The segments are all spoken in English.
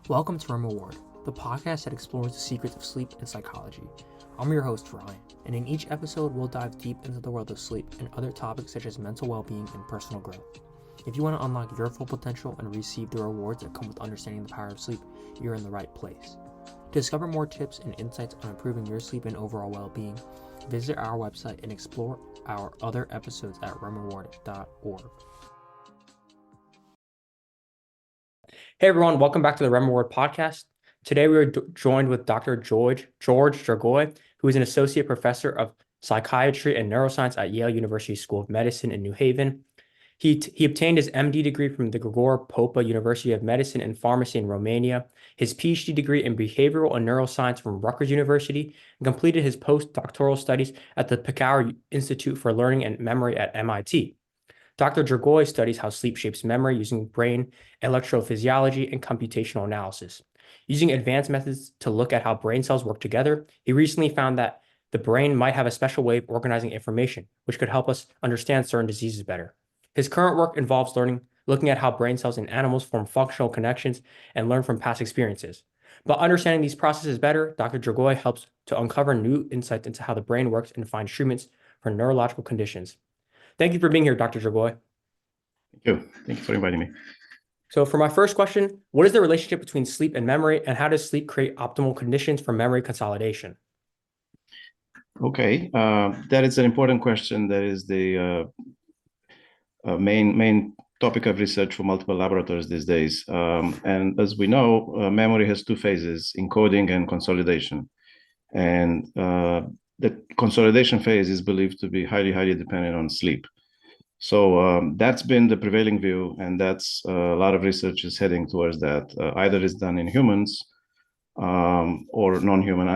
Welcome to REM Award, the podcast that explores the secrets of sleep and psychology. I'm your host, Ryan, and in each episode, we'll dive deep into the world of sleep and other topics such as mental well-being and personal growth. If you want to unlock your full potential and receive the rewards that come with understanding the power of sleep, you're in the right place. To discover more tips and insights on improving your sleep and overall well-being, visit our website and explore our other episodes at remaward.org. Hey everyone, welcome back to the REM Award podcast. Today we are joined with Dr. George Dragoi, who is an associate professor of psychiatry and neuroscience at Yale University School of Medicine in New Haven. He obtained his MD degree from the Grigore Popa University of Medicine and Pharmacy in Romania, his PhD degree in behavioral and neuroscience from Rutgers University, and completed his postdoctoral studies at the Pekau Institute for Learning and Memory at MIT. Dr. Dragoi studies how sleep shapes memory using brain electrophysiology and computational analysis. Using advanced methods to look at how brain cells work together, he recently found that the brain might have a special way of organizing information, which could help us understand certain diseases better. His current work involves looking at how brain cells in animals form functional connections and learn from past experiences. By understanding these processes better, Dr. Dragoi helps to uncover new insights into how the brain works and find treatments for neurological conditions. Thank you for being here, Dr. Dragoi. Thank you. Thank you for inviting me. So for my first question, what is the relationship between sleep and memory, and how does sleep create optimal conditions for memory consolidation? Okay, that is an important question. That is the main topic of research for multiple laboratories these days. And as we know, memory has two phases, encoding and consolidation. And the consolidation phase is believed to be highly dependent on sleep. So that's been the prevailing view, and that's a lot of research is heading towards that. Either it's done in humans or non-human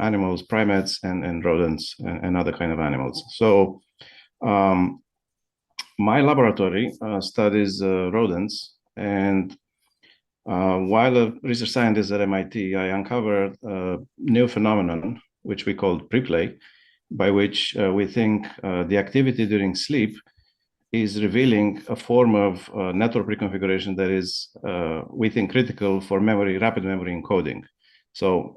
animals, primates, and rodents, and other kind of animals. So my laboratory studies rodents, and while a research scientist at MIT, I uncovered a new phenomenon, which we call preplay, by which we think the activity during sleep is revealing a form of network reconfiguration that is, we think, critical for rapid memory encoding. So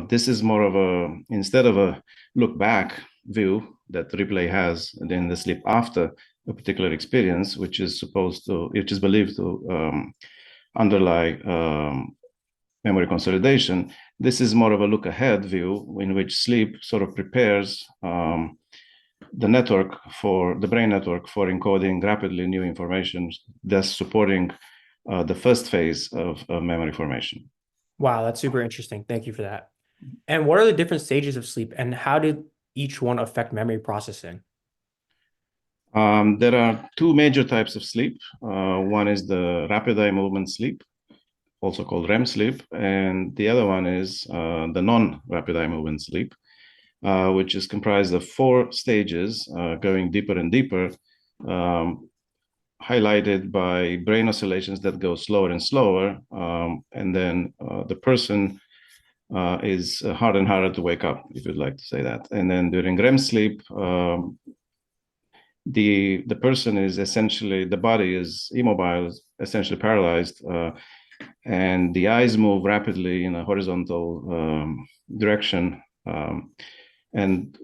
this is more of a, instead of a look back view that replay has in the sleep after a particular experience, which is believed to underlie memory consolidation. This is more of a look ahead view in which sleep sort of prepares the brain network for encoding rapidly new information, thus supporting the first phase of memory formation. Wow, that's super interesting. Thank you for that. And what are the different stages of sleep, and how did each one affect memory processing? There are two major types of sleep. One is the rapid eye movement sleep, also called REM sleep, and the other one is the non-rapid eye movement sleep, which is comprised of four stages, going deeper and deeper, highlighted by brain oscillations that go slower and slower, and then the person is harder and harder to wake up, if you'd like to say that. And then during REM sleep, the person is essentially, the body is immobile, essentially paralyzed, and the eyes move rapidly in a horizontal direction. And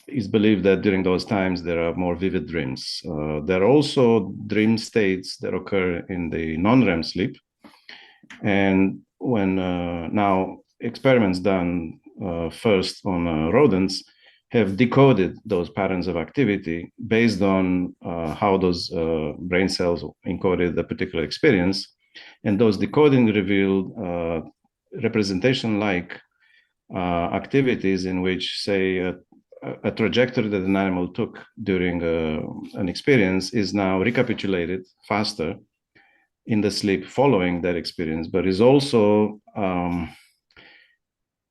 it's believed that during those times there are more vivid dreams. There are also dream states that occur in the non-REM sleep. And when now experiments done first on rodents have decoded those patterns of activity based on how those brain cells encoded a particular experience. And those decoding revealed representation-like activities in which, say, a trajectory that an animal took during an experience is now recapitulated faster in the sleep following that experience, but is also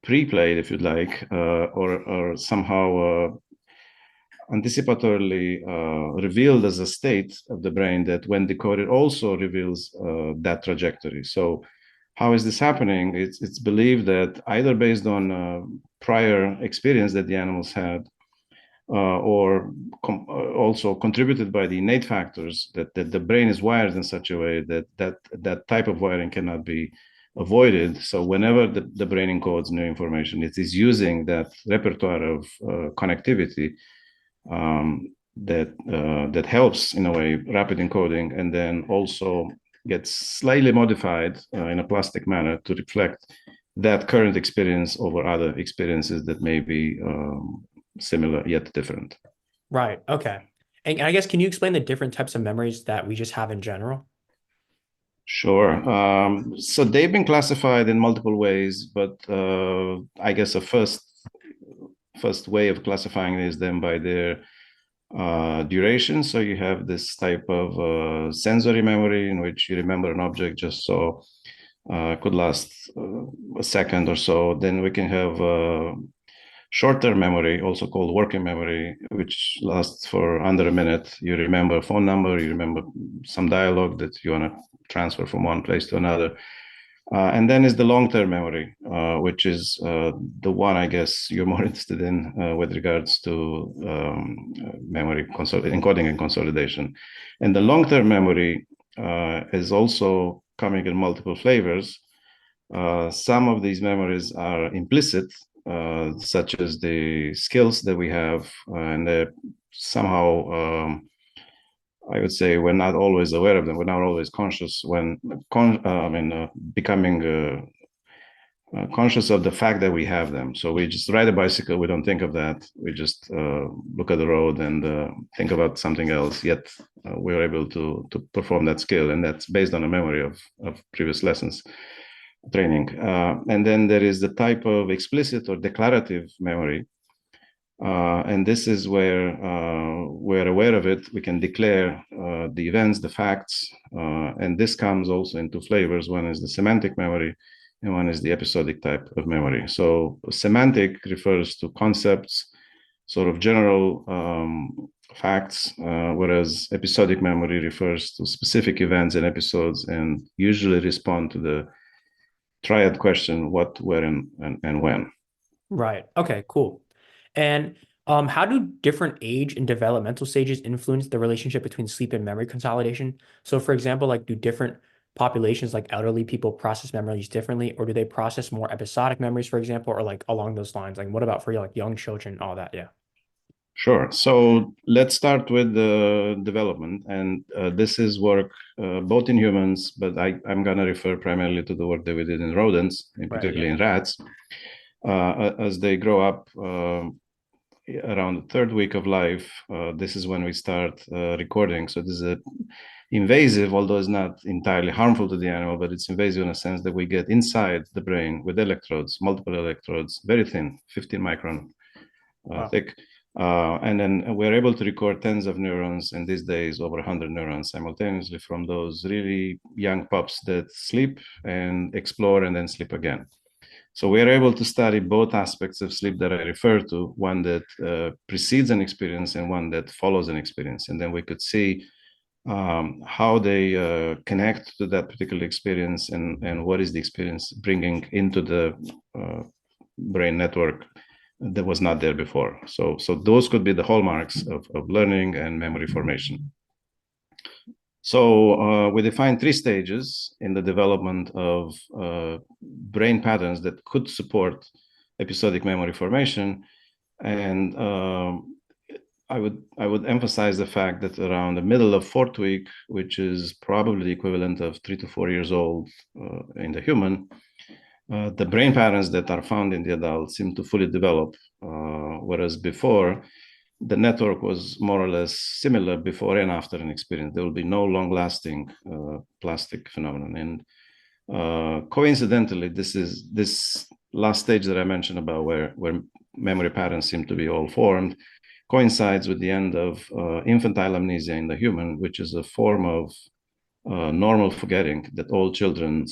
pre-played, if you'd like, or somehow anticipatorily revealed as a state of the brain that, when decoded, also reveals that trajectory. So how is this happening? It's believed that either based on prior experience that the animals had, or also contributed by the innate factors that the brain is wired in such a way that type of wiring cannot be avoided. So whenever the brain encodes new information, it is using that repertoire of connectivity that helps in a way rapid encoding, and then also gets slightly modified in a plastic manner to reflect that current experience over other experiences that may be similar yet different. Right. Okay. And I guess, can you explain the different types of memories that we just have in general? Sure. So they've been classified in multiple ways, but I guess a first way of classifying is then by their duration. So you have this type of sensory memory in which you remember an object just so could last a second or so. Then we can have short-term memory, also called working memory, which lasts for under a minute. You remember a phone number, you remember some dialogue that you want to transfer from one place to another. And then is the long-term memory, which is the one I guess you're more interested in with regards to memory encoding and consolidation. And the long-term memory is also coming in multiple flavors. Some of these memories are implicit, such as the skills that we have, and they're somehow, I would say, we're not always aware of them. We're not always conscious when, becoming conscious of the fact that we have them. So we just ride a bicycle, we don't think of that. We just look at the road and think about something else, yet we're able to perform that skill. And that's based on a memory of previous lessons training. And then there is the type of explicit or declarative memory. And this is where we're aware of it. We can declare the events, the facts, and this comes also into flavors. One is the semantic memory, and one is the episodic type of memory. So semantic refers to concepts, sort of general facts, whereas episodic memory refers to specific events and episodes, and usually respond to the triad question: what, where, and when. Right. Okay, cool. And how do different age and developmental stages influence the relationship between sleep and memory consolidation? So, for example, like, do different populations, like elderly people, process memories differently, or do they process more episodic memories, for example, or like along those lines? Like, what about for like young children, all that? Yeah. Sure. So let's start with the development. And this is work both in humans, but I'm going to refer primarily to the work that we did in rodents, and Right. particularly Yeah. in rats. As they grow up, around the third week of life, this is when we start recording. So this is a invasive, although it's not entirely harmful to the animal, but it's invasive in a sense that we get inside the brain with electrodes, multiple electrodes, very thin, 15 micron Wow. thick. And then we're able to record tens of neurons, and these days over 100 neurons simultaneously from those really young pups that sleep and explore and then sleep again. So we are able to study both aspects of sleep that I refer to, one that precedes an experience and one that follows an experience. And then we could see how they connect to that particular experience, and what is the experience bringing into the brain network that was not there before. So those could be the hallmarks of learning and memory formation. So we define three stages in the development of brain patterns that could support episodic memory formation. And I would emphasize the fact that around the middle of fourth week, which is probably the equivalent of 3 to 4 years old in the human, the brain patterns that are found in the adult seem to fully develop, whereas before, the network was more or less similar before and after an experience. There will be no long-lasting plastic phenomenon. And coincidentally, this last stage that I mentioned about where memory patterns seem to be all formed coincides with the end of infantile amnesia in the human, which is a form of normal forgetting that all children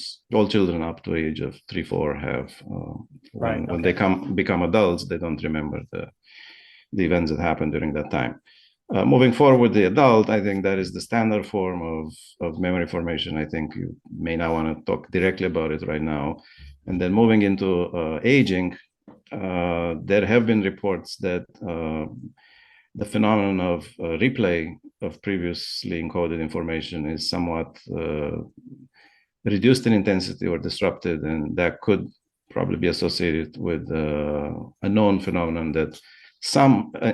up to the age of 3, 4 have. Right. When Okay. they become adults, they don't remember the events that happened during that time. Moving forward, the adult, I think that is the standard form of memory formation. I think you may not want to talk directly about it right now. And then moving into aging, there have been reports that the phenomenon of replay of previously encoded information is somewhat reduced in intensity or disrupted, and that could probably be associated with a known phenomenon that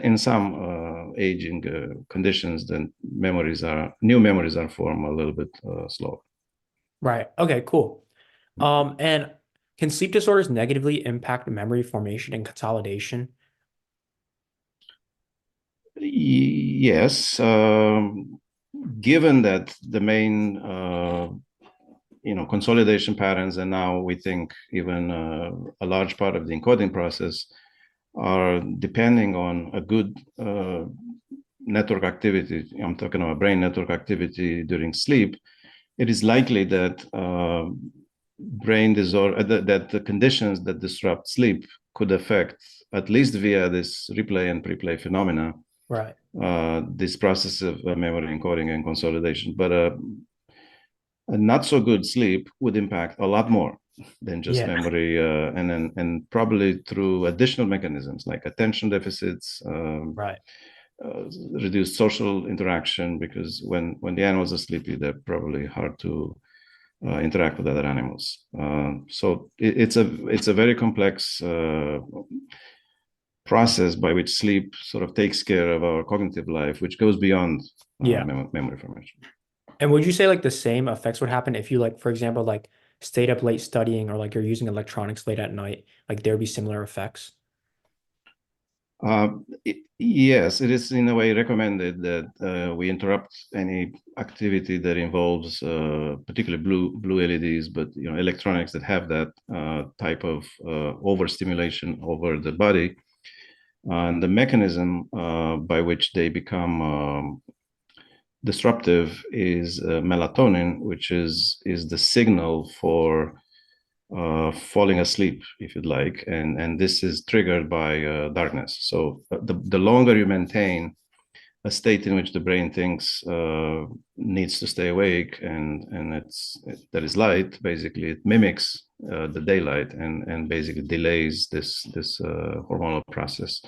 in some aging conditions, then new memories are formed a little bit slower. Right. Okay, cool. And can sleep disorders negatively impact memory formation and consolidation? Yes, given that the main consolidation patterns, and now we think even a large part of the encoding process are depending on a good network activity. I'm talking about brain network activity during sleep. It is likely that brain disorder, that the conditions that disrupt sleep could affect, at least via this replay and preplay phenomena, Right. this process of memory encoding and consolidation. But a not so good sleep would impact a lot more than just Yeah. memory, and probably through additional mechanisms like attention deficits, Right. reduced social interaction, because when the animals are sleepy, they're probably hard to interact with other animals. So it's a very complex process by which sleep sort of takes care of our cognitive life, which goes beyond Yeah. memory formation. And would you say like the same effects would happen if you like, for example, like stayed up late studying or like you're using electronics late at night, like there would be similar effects? Yes, it is in a way recommended that we interrupt any activity that involves particularly blue LEDs, but electronics that have that type of overstimulation over the body. And the mechanism by which they become disruptive is melatonin, which is the signal for falling asleep, if you'd like, and this is triggered by darkness. So the longer you maintain a state in which the brain thinks needs to stay awake, and that is light, basically it mimics the daylight and basically delays this hormonal process.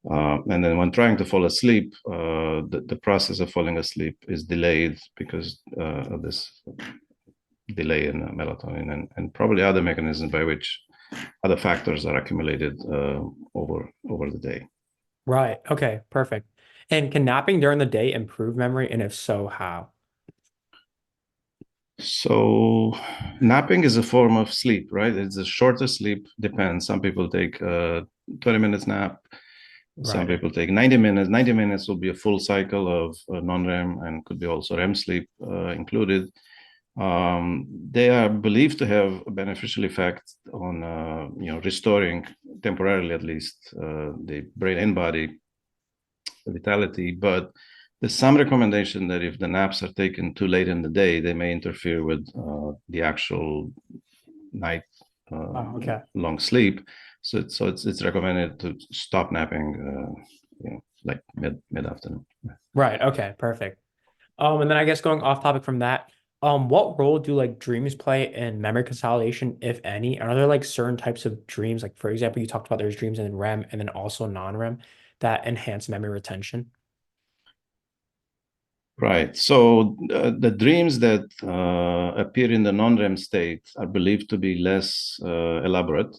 And then when trying to fall asleep, the process of falling asleep is delayed because of this delay in melatonin, and probably other mechanisms by which other factors are accumulated over the day. Right. Okay. Perfect. And can napping during the day improve memory? And if so, how? So napping is a form of sleep, right? It's a shorter sleep, depends. Some people take 20 minutes nap. Some Right. people take 90 minutes. 90 minutes will be a full cycle of non-REM, and could be also REM sleep included. They are believed to have a beneficial effect on restoring, temporarily at least, the brain and body vitality. But there's some recommendation that if the naps are taken too late in the day, they may interfere with the actual night Oh, okay. long sleep. So it's recommended to stop napping, like mid afternoon. Right. Okay. Perfect. And then I guess going off topic from that, what role do like dreams play in memory consolidation, if any? Are there like certain types of dreams, like for example, you talked about there's dreams in REM and then also non-REM that enhance memory retention? Right. So the dreams that appear in the non-REM state are believed to be less elaborate,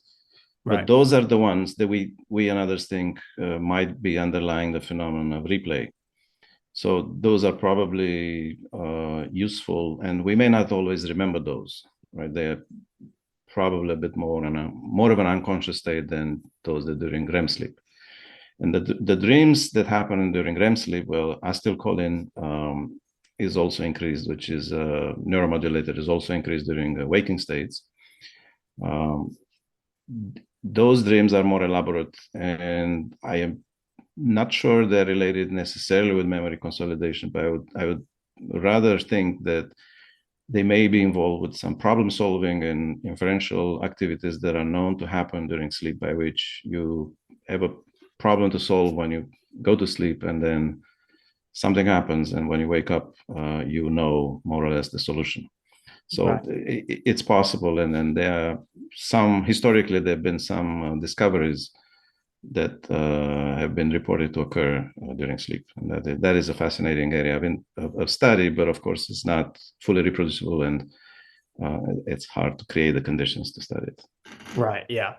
but Right. those are the ones that we and others think might be underlying the phenomenon of replay. So those are probably useful, and we may not always remember those. Right? They're probably a bit more of an unconscious state than those that during REM sleep. And the dreams that happen during REM sleep, well, acetylcholine is also increased, which is neuromodulator, is also increased during waking states. Those dreams are more elaborate, and I am not sure they're related necessarily with memory consolidation, but I would rather think that they may be involved with some problem solving and inferential activities that are known to happen during sleep, by which you have a problem to solve when you go to sleep, and then something happens, and when you wake up, you know more or less the solution. So Right. it's possible, and then historically there have been some discoveries that have been reported to occur during sleep. And that is a fascinating area of study, but of course it's not fully reproducible, and it's hard to create the conditions to study it. Right. Yeah.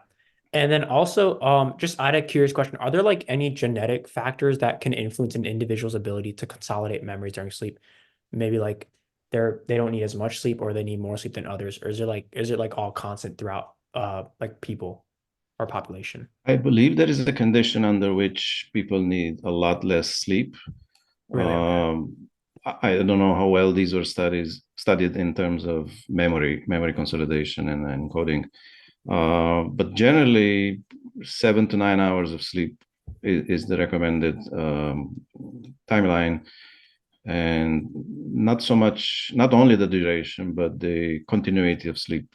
And then also, just I had a curious question. Are there like any genetic factors that can influence an individual's ability to consolidate memories during sleep? Maybe like they don't need as much sleep or they need more sleep than others, or is it like all constant throughout like people or population? I believe there is a condition under which people need a lot less sleep. Really? Okay. I don't know how well these were studied in terms of memory consolidation and encoding. But generally, 7 to 9 hours of sleep is the recommended timeline, and not so much, not only the duration, but the continuity of sleep.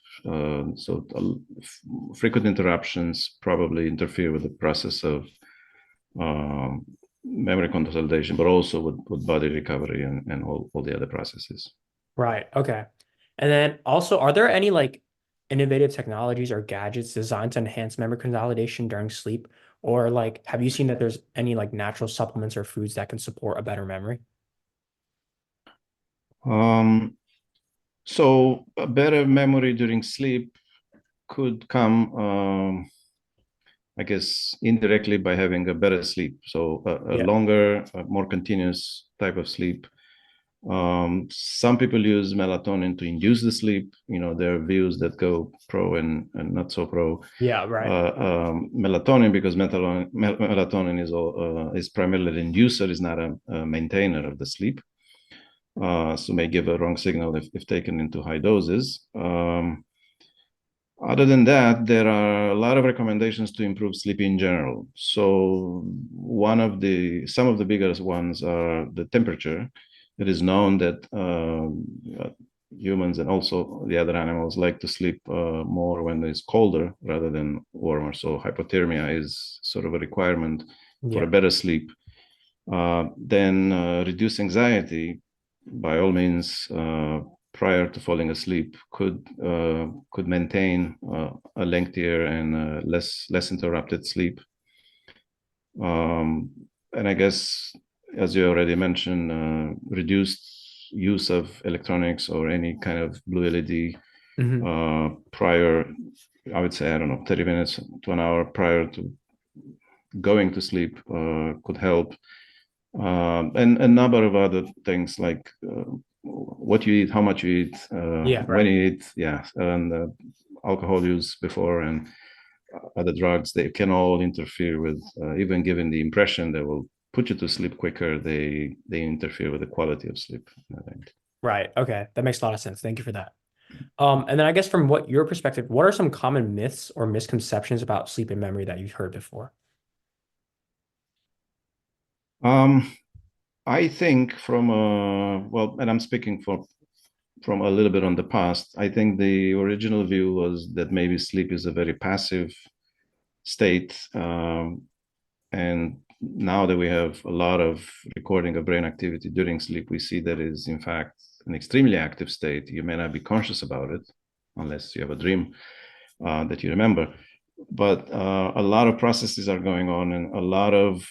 Frequent interruptions probably interfere with the process of um, memory consolidation, but also with body recovery and all the other processes. Right. Okay. And then also, are there any like innovative technologies or gadgets designed to enhance memory consolidation during sleep? Or like, have you seen that there's any like natural supplements or foods that can support a better memory? Um, so a better memory during sleep could come, I guess, indirectly by having a better sleep. So a Yeah. longer, more continuous type of sleep. Some people use melatonin to induce the sleep. There are views that go pro and not so pro. Yeah, right. Melatonin, because melatonin is primarily an inducer, is not a maintainer of the sleep. So may give a wrong signal if taken into high doses. Other than that, there are a lot of recommendations to improve sleep in general. So some of the biggest ones are the temperature. It is known that humans and also the other animals like to sleep more when it's colder rather than warmer. So hypothermia is sort of a requirement for a Yeah. better sleep. Then reduce anxiety by all means prior to falling asleep could maintain a lengthier and less interrupted sleep. And I guess, as you already mentioned, reduced use of electronics or any kind of blue LED Hmm. prior, I would say, I don't know, 30 minutes to an hour prior to going to sleep could help. And a number of other things like what you eat, how much you eat, Yeah, when right. you eat, yeah, and alcohol use before and other drugs, they can all interfere with, even given the impression they will put you to sleep quicker, they interfere with the quality of sleep, I think. Right. Okay. That makes a lot of sense. Thank you for that. And then I guess from what your perspective, what are some common myths or misconceptions about sleep and memory that you've heard before? Um, I think well, and I'm speaking from a little bit on the past. I think the original view was that maybe sleep is a very passive state. And now that we have a lot of recording of brain activity during sleep, we see that is in fact an extremely active state. You may not be conscious about it unless you have a dream that you remember. But a lot of processes are going on, and a lot of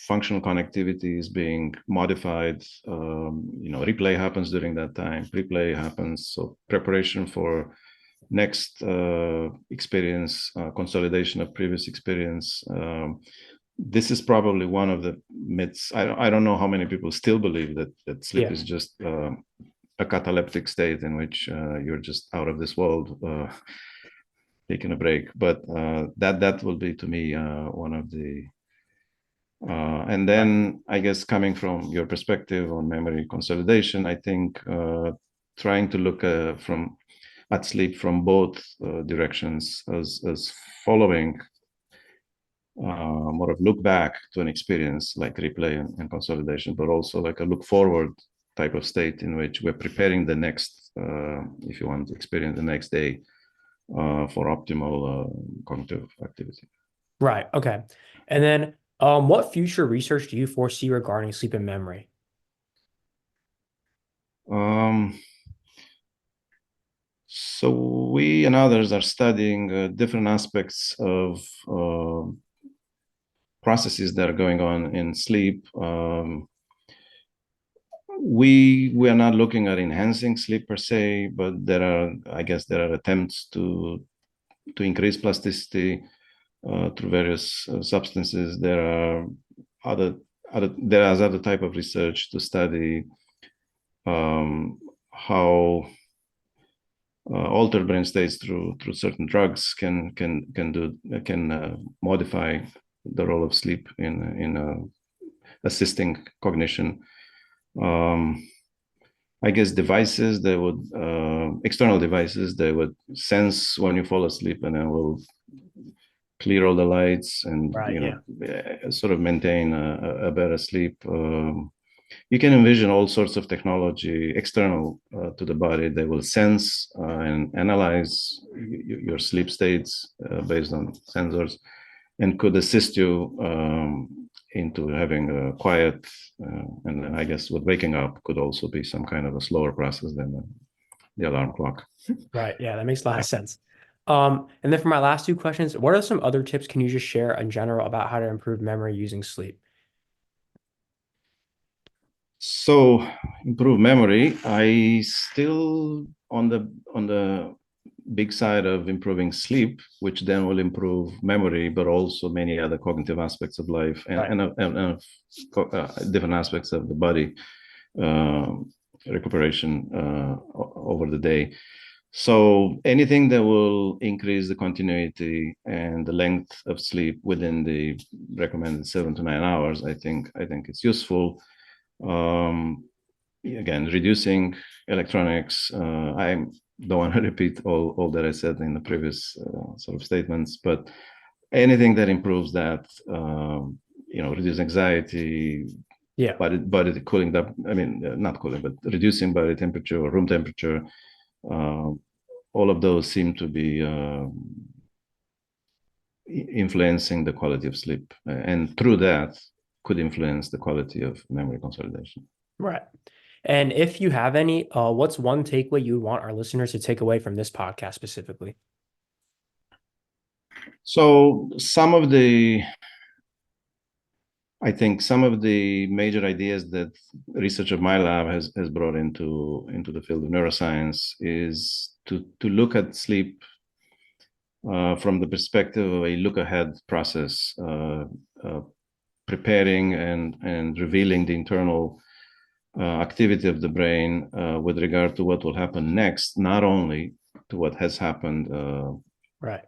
functional connectivity is being modified. Replay happens during that time. Replay happens, so preparation for next experience, consolidation of previous experience. This is probably one of the myths. I don't know how many people still believe that sleep Yeah. is just a cataleptic state in which you're just out of this world, taking a break. But that will be to me one of the. And Right. then I guess coming from your perspective on memory consolidation, I think trying to look from at sleep from both directions as following more of look back to an experience like replay and consolidation, but also like a look forward type of state in which we're preparing the next, if you want to experience the next day for optimal cognitive activity. Right. Okay. And then what future research do you foresee regarding sleep and memory? Um, so we and others are studying different aspects of processes that are going on in sleep. we are not looking at enhancing sleep per se, but I guess there are attempts to increase plasticity through various substances. Other there is other type of research to study how altered brain states through certain drugs can modify the role of sleep in assisting cognition. I guess devices they would external devices they would sense when you fall asleep and then will clear all the lights and Right. Yeah. sort of maintain a better sleep. You can envision all sorts of technology external to the body. They will sense and analyze your sleep states based on sensors and could assist you into having a quiet, and I guess with waking up could also be some kind of a slower process than the alarm clock. Right. Yeah, that makes a lot of sense. And then for my last two questions, what are some other tips can you just share in general about how to improve memory using sleep? So improve memory. I still on the big side of improving sleep, which then will improve memory, but also many other cognitive aspects of life Right. and different aspects of the body uh, recuperation over the day. So anything that will increase the continuity and the length of sleep within the recommended 7 to 9 hours, I think it's useful. Again, reducing electronics. I don't want to repeat all that I said in the previous sort of statements, but anything that improves that, reduce anxiety, Yeah. body cooling up. I mean, not cooling, but reducing body temperature or room temperature. Uh, all of those seem to be influencing the quality of sleep, and through that could influence the quality of memory consolidation. Right. And if you have any, what's one takeaway you want our listeners to take away from this podcast specifically? So I think some of the major ideas that research of my lab has brought into the field of neuroscience is to look at sleep from the perspective of a look ahead process, uh, preparing and revealing the internal activity of the brain with regard to what will happen next, not only to what has happened Right.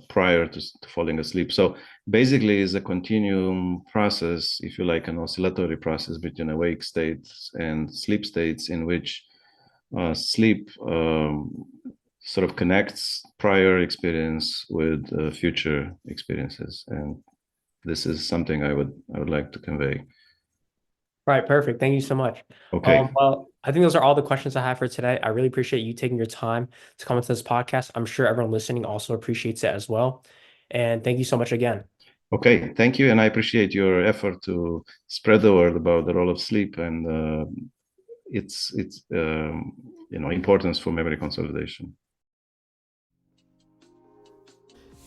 prior to falling asleep. So basically, is a continuum process, if you like, an oscillatory process between awake states and sleep states, in which sleep sort of connects prior experience with future experiences, and this is something I would like to convey. Right. Perfect. Thank you so much. Okay. Well, I think those are all the questions I have for today. I really appreciate you taking your time to come into this podcast. I'm sure everyone listening also appreciates it as well. And thank you so much again. Okay, thank you, and I appreciate your effort to spread the word about the role of sleep and its importance for memory consolidation.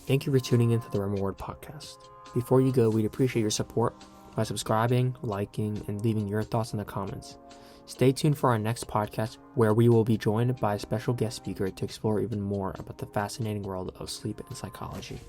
Thank you for tuning into the Reward podcast. Before you go, we'd appreciate your support by subscribing, liking, and leaving your thoughts in the comments. Stay tuned for our next podcast, where we will be joined by a special guest speaker to explore even more about the fascinating world of sleep and psychology.